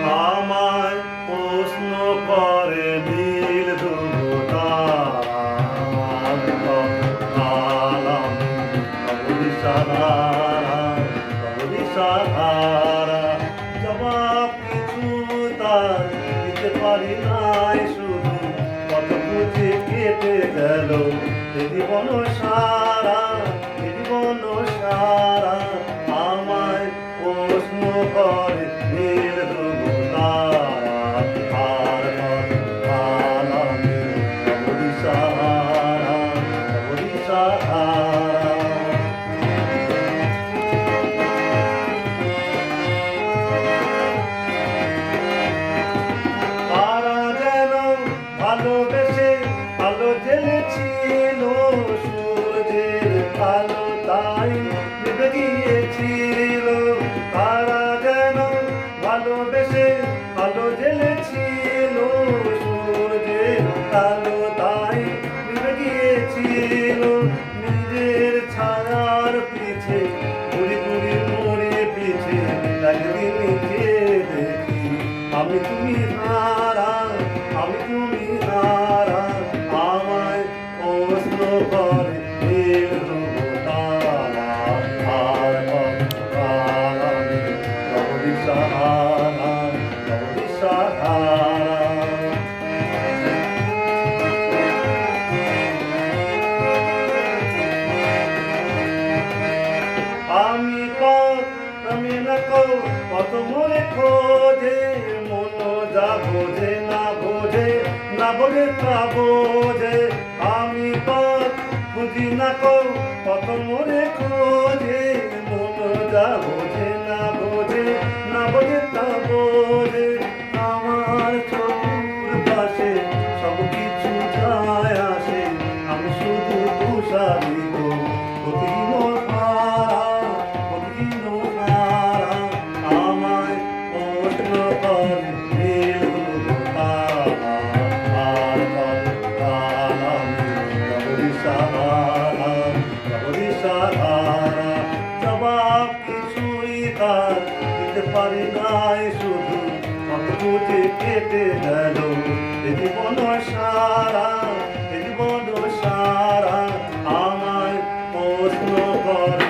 আমায় প্রশ্ন করে নীল জবাব কিছু তার দিতে পারি নাই, শুধু কত বুঝে কেটে গেল জীবন সারা, জীবন সারা। আমায় প্রশ্ন করে নীল ভালোবেসে আলো জ্বেলেছিল, সূর্যের আলো তাই নিভে গিয়েছিল। তারা যেন ভালোবেসে আলো জ্বেলেছিল, সূর্যের আলো তাই নিভে গিয়েছিল। নিজের ছায়ার পিছে ঘুরি ঘুরি মরে পিছে একদিন নিজে দেখি আমি তুমি হারা, আমি তুমি হারা। আমায় প্রশ্ন করে নীল তারা, আর আমি দিশাহারা, দিশাহারা। আমি আমি না কত মনে খোঁজে, মন যা বোঝে না বোঝে, না বোঝে তা বোঝে। আমি খুঁজি না কত মনে খোঁজে, মন যা বোঝে না বোঝে, না বোঝে তা বোঝে। আমার চোখের পাশে সব কিছু যায় আসে, আমি শুধু তুষারিত প্রতিদিন হারা, প্রতিদিন হারা। আমায় প্রশ্ন করে নীল জবাব কিছুই তার দিতে পারি নাই, শুধু কত বুঝে কেটে গেল জীবন সারা, জীবন সারা। আমায় প্রশ্ন করে